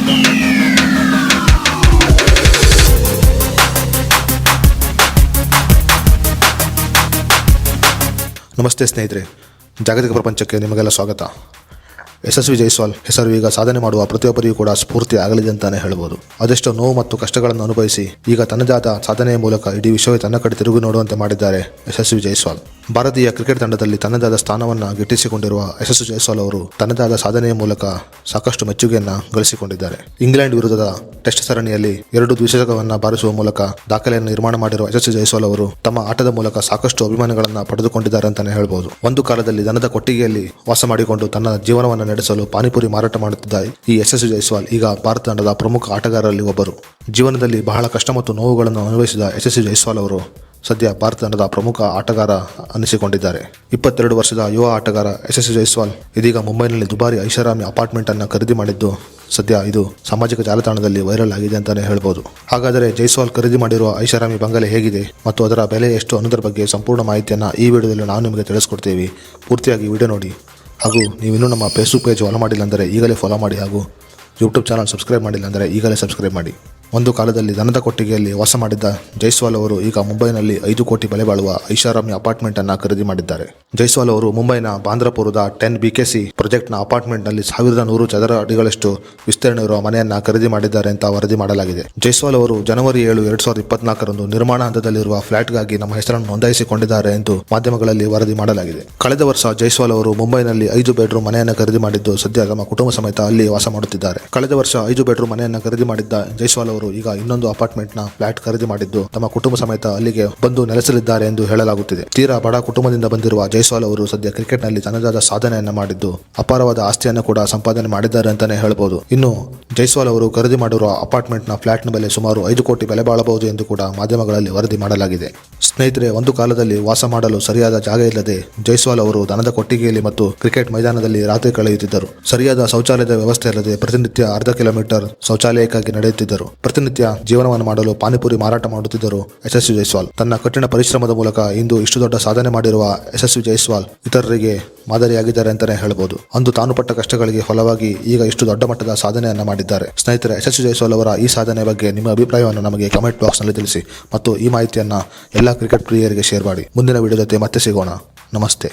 ನಮಸ್ತೆ ಸ್ನೇಹಿತರೆ, ಜಾಗತಿಕ ಪ್ರಪಂಚಕ್ಕೆ ನಿಮಗೆಲ್ಲ ಸ್ವಾಗತ. ಯಶಸ್ವಿ ಜೈಸ್ವಾಲ್ ಹೆಸರು ಈಗ ಸಾಧನೆ ಮಾಡುವ ಪ್ರತಿಯೊಬ್ಬರಿಗೂ ಕೂಡ ಸ್ಫೂರ್ತಿ ಆಗಲಿದೆ ಅಂತಾನೆ ಹೇಳ್ಬೋದು. ಅದೆಷ್ಟೋ ನೋವು ಮತ್ತು ಕಷ್ಟಗಳನ್ನು ಅನುಭವಿಸಿ ಈಗ ತನ್ನದಾದ ಸಾಧನೆಯ ಮೂಲಕ ಇಡೀ ವಿಶ್ವವೇ ತನ್ನ ಕಡೆ ತಿರುಗಿ ನೋಡುವಂತೆ ಮಾಡಿದ್ದಾರೆ ಯಶಸ್ವಿ ಜೈಸ್ವಾಲ್. ಭಾರತೀಯ ಕ್ರಿಕೆಟ್ ತಂಡದಲ್ಲಿ ತನ್ನದಾದ ಸ್ಥಾನವನ್ನು ಗಿಟ್ಟಿಸಿಕೊಂಡಿರುವ ಯಶಸ್ವಿ ಜೈಸ್ವಾಲ್ ಅವರು ತನ್ನದಾದ ಸಾಧನೆಯ ಮೂಲಕ ಸಾಕಷ್ಟು ಮೆಚ್ಚುಗೆಯನ್ನು ಗಳಿಸಿಕೊಂಡಿದ್ದಾರೆ. ಇಂಗ್ಲೆಂಡ್ ವಿರುದ್ಧದ ಟೆಸ್ಟ್ ಸರಣಿಯಲ್ಲಿ 2 ದ್ವಿಶತಕವನ್ನು ಬಾರಿಸುವ ಮೂಲಕ ದಾಖಲೆಯನ್ನು ನಿರ್ಮಾಣ ಮಾಡಿರುವ ಯಶಸ್ವಿ ಜೈಸ್ವಾಲ್ ಅವರು ತಮ್ಮ ಆಟದ ಮೂಲಕ ಸಾಕಷ್ಟು ಅಭಿಮಾನಿಗಳನ್ನು ಪಡೆದುಕೊಂಡಿದ್ದಾರೆ ಅಂತಾನೆ ಹೇಳ್ಬೋದು. ಒಂದು ಕಾಲದಲ್ಲಿ ದನದ ಕೊಟ್ಟಿಗೆಯಲ್ಲಿ ವಾಸ ಮಾಡಿಕೊಂಡು ತನ್ನ ಜೀವನವನ್ನು ನಡೆಸಲು ಪಾನಿಪುರಿ ಮಾರಾಟ ಮಾಡುತ್ತಿದ್ದ ಈ ಯಶಸ್ವಿ ಜೈಸ್ವಾಲ್ ಈಗ ಭಾರತ ತಂಡದ ಪ್ರಮುಖ ಆಟಗಾರರಲ್ಲಿ ಒಬ್ಬರು. ಜೀವನದಲ್ಲಿ ಬಹಳ ಕಷ್ಟ ಮತ್ತು ನೋವುಗಳನ್ನು ಅನುಭವಿಸಿದ ಯಶಸ್ವಿ ಜೈಸ್ವಾಲ್ ಅವರು ಸದ್ಯ ಭಾರತ ತಂಡದ ಪ್ರಮುಖ ಆಟಗಾರ ಅನ್ನಿಸಿಕೊಂಡಿದ್ದಾರೆ. 22 ವರ್ಷದ ಯುವ ಆಟಗಾರ ಯಶಸ್ವಿ ಜೈಸ್ವಾಲ್ ಇದೀಗ ಮುಂಬೈನಲ್ಲಿ ದುಬಾರಿ ಐಷಾರಾಮಿ ಅಪಾರ್ಟ್ಮೆಂಟ್ ಅನ್ನು ಖರೀದಿ ಮಾಡಿದ್ದು ಸದ್ಯ ಇದು ಸಾಮಾಜಿಕ ಜಾಲತಾಣದಲ್ಲಿ ವೈರಲ್ ಆಗಿದೆ ಅಂತಾನೆ ಹೇಳ್ಬೋದು. ಹಾಗಾದರೆ ಜೈಸ್ವಾಲ್ ಖರೀದಿ ಮಾಡಿರುವ ಐಷಾರಾಮಿ ಬಂಗಲೆ ಹೇಗಿದೆ ಮತ್ತು ಅದರ ಬೆಲೆ ಎಷ್ಟು ಅನ್ನೋದರ ಬಗ್ಗೆ ಸಂಪೂರ್ಣ ಮಾಹಿತಿಯನ್ನು ಈ ವಿಡಿಯೋದಲ್ಲಿ ನಾವು ನಿಮಗೆ ತಿಳಿಸ್ಕೊಡ್ತೀವಿ. ಪೂರ್ತಿಯಾಗಿ ವಿಡಿಯೋ ನೋಡಿ. ಹಾಗೂ ನೀವಿನ್ನೂ ನಮ್ಮ ಫೇಸ್ಬುಕ್ ಪೇಜ್ ಫಾಲೋ ಮಾಡಿಲ್ಲ ಅಂದರೆ ಈಗಲೇ ಫಾಲೋ ಮಾಡಿ, ಹಾಗೂ ಯೂಟ್ಯೂಬ್ ಚಾನಲ್ ಸಬ್ಸ್ಕ್ರೈಬ್ ಮಾಡಿಲ್ಲ ಅಂದರೆ ಈಗಲೇ ಸಬ್ಸ್ಕ್ರೈಬ್ ಮಾಡಿ. ಒಂದು ಕಾಲದಲ್ಲಿ ದನದ ಕೊಟ್ಟಿಗೆಯಲ್ಲಿ ವಾಸ ಮಾಡಿದ್ದ ಜೈಸ್ವಾಲ್ ಅವರು ಈಗ ಮುಂಬೈನಲ್ಲಿ 5 ಕೋಟಿ ಬೆಲೆ ಬಾಳುವ ಐಷಾರಾಮಿ ಅಪಾರ್ಟ್ಮೆಂಟ್ ಅನ್ನು ಖರೀದಿ ಮಾಡಿದ್ದಾರೆ. ಜೈಸ್ವಾಲ್ ಅವರು ಮುಂಬೈನ ಬಾಂದ್ರಾಪುರದ 10 BKC ಪ್ರಾಜೆಕ್ಟ್ನ ಅಪಾರ್ಟ್ಮೆಂಟ್ನಲ್ಲಿ 1100 ಚದರ ಅಡಿಗಳಷ್ಟು ವಿಸ್ತೀರ್ಣ ಇರುವ ಮನೆಯನ್ನ ಖರೀದಿ ಮಾಡಿದ್ದಾರೆ ಅಂತ ವರದಿ ಮಾಡಲಾಗಿದೆ. ಜೈಸ್ವಾಲ್ ಅವರು ಜನವರಿ 7, 2024ರಂದು ನಿರ್ಮಾಣ ಹಂತದಲ್ಲಿರುವ ಫ್ಲಾಟ್ಗಾಗಿ ನಮ್ಮ ಹೆಸರನ್ನು ನೋಂದಾಯಿಸಿಕೊಂಡಿದ್ದಾರೆ ಎಂದು ಮಾಧ್ಯಮಗಳಲ್ಲಿ ವರದಿ ಮಾಡಲಾಗಿದೆ. ಕಳೆದ ವರ್ಷ ಜೈಸ್ವಾಲ್ ಅವರು ಮುಂಬೈನಲ್ಲಿ 5 ಬೆಡ್ರೂಮ್ ಮನೆಯನ್ನು ಖರೀದಿ ಮಾಡಿದ್ದು ಸದ್ಯ ತಮ್ಮ ಕುಟುಂಬ ಸಮೇತ ಅಲ್ಲಿ ವಾಸ ಮಾಡುತ್ತಿದ್ದಾರೆ. ಕಳೆದ ವರ್ಷ 5 ಬೆಡ್ರೂಮ್ ಮನೆಯನ್ನು ಖರೀದಿ ಮಾಡಿದ್ದ ಜೈಸ್ವಾಲ್ ಅವರು ಈಗ ಇನ್ನೊಂದು ಅಪಾರ್ಟ್ಮೆಂಟ್ ನ ಫ್ಲಾಟ್ ಖರೀದಿ ಮಾಡಿದ್ದು ತಮ್ಮ ಕುಟುಂಬ ಸಮೇತ ಅಲ್ಲಿಗೆ ಬಂದು ನೆಲೆಸಲಿದ್ದಾರೆ ಎಂದು ಹೇಳಲಾಗುತ್ತಿದೆ. ತೀರಾ ಬಡ ಕುಟುಂಬದಿಂದ ಬಂದಿರುವ ಜೈಸ್ವಾಲ್ ಅವರು ಸದ್ಯ ಕ್ರಿಕೆಟ್ ನಲ್ಲಿ ತನ್ನದಾದ ಸಾಧನೆಯನ್ನ ಮಾಡಿದ್ದು ಅಪಾರವಾದ ಆಸ್ತಿಯನ್ನು ಕೂಡ ಸಂಪಾದನೆ ಮಾಡಿದ್ದಾರೆ ಅಂತಾನೆ ಹೇಳ್ಬೋದು. ಇನ್ನು ಜೈಸ್ವಾಲ್ ಅವರು ಖರೀದಿ ಮಾಡಿರುವ ಅಪಾರ್ಟ್ಮೆಂಟ್ ನ ಫ್ಲಾಟ್ ನ ಬೆಲೆ ಸುಮಾರು 5 ಕೋಟಿ ಬೆಲೆ ಬಾಳಬಹುದು ಎಂದು ಕೂಡ ಮಾಧ್ಯಮಗಳಲ್ಲಿ ವರದಿ ಮಾಡಲಾಗಿದೆ. ಸ್ನೇಹಿತರೆ, ಒಂದು ಕಾಲದಲ್ಲಿ ವಾಸ ಮಾಡಲು ಸರಿಯಾದ ಜಾಗ ಇಲ್ಲದೆ ಜೈಸ್ವಾಲ್ ಅವರು ದನದ ಕೊಟ್ಟಿಗೆಯಲ್ಲಿ ಮತ್ತು ಕ್ರಿಕೆಟ್ ಮೈದಾನದಲ್ಲಿ ರಾತ್ರಿ ಕಳೆಯುತ್ತಿದ್ದರು. ಸರಿಯಾದ ಶೌಚಾಲಯದ ವ್ಯವಸ್ಥೆ ಇಲ್ಲದೆ ಪ್ರತಿನಿತ್ಯ ಅರ್ಧ ಕಿಲೋಮೀಟರ್ ಶೌಚಾಲಯಕ್ಕಾಗಿ ನಡೆಯುತ್ತಿದ್ದರು. ಪ್ರತಿನಿತ್ಯ ಜೀವನವನ್ನು ಮಾಡಲು ಪಾನಿಪುರಿ ಮಾರಾಟ ಮಾಡುತ್ತಿದ್ದರು ಯಶಸ್ವಿ ಜೈಸ್ವಾಲ್. ತನ್ನ ಕಠಿಣ ಪರಿಶ್ರಮದ ಮೂಲಕ ಇಂದು ಇಷ್ಟು ದೊಡ್ಡ ಸಾಧನೆ ಮಾಡಿರುವ ಯಶಸ್ವಿ ಜೈಸ್ವಾಲ್ ಇತರರಿಗೆ ಮಾದರಿಯಾಗಿದ್ದಾರೆ ಅಂತಾನೆ ಹೇಳ್ಬೋದು. ಅಂದು ತಾನು ಪಟ್ಟ ಕಷ್ಟಗಳಿಗೆ ಫಲವಾಗಿ ಈಗ ಇಷ್ಟು ದೊಡ್ಡ ಮಟ್ಟದ ಸಾಧನೆಯನ್ನ ಮಾಡಿದ್ದಾರೆ. ಸ್ನೇಹಿತರೆ, ಯಶಸ್ವಿ ಜೈಸ್ವಾಲ್ ಅವರ ಈ ಸಾಧನೆ ಬಗ್ಗೆ ನಿಮ್ಮ ಅಭಿಪ್ರಾಯವನ್ನು ನಮಗೆ ಕಮೆಂಟ್ ಬಾಕ್ಸ್ ನಲ್ಲಿ ತಿಳಿಸಿ ಮತ್ತು ಈ ಮಾಹಿತಿಯನ್ನ ಎಲ್ಲ ಕ್ರಿಕೆಟ್ ಪ್ರಿಯರಿಗೆ ಶೇರ್ ಮಾಡಿ. ಮುಂದಿನ ವಿಡಿಯೋ ಜೊತೆ ಮತ್ತೆ ಸಿಗೋಣ. ನಮಸ್ತೆ.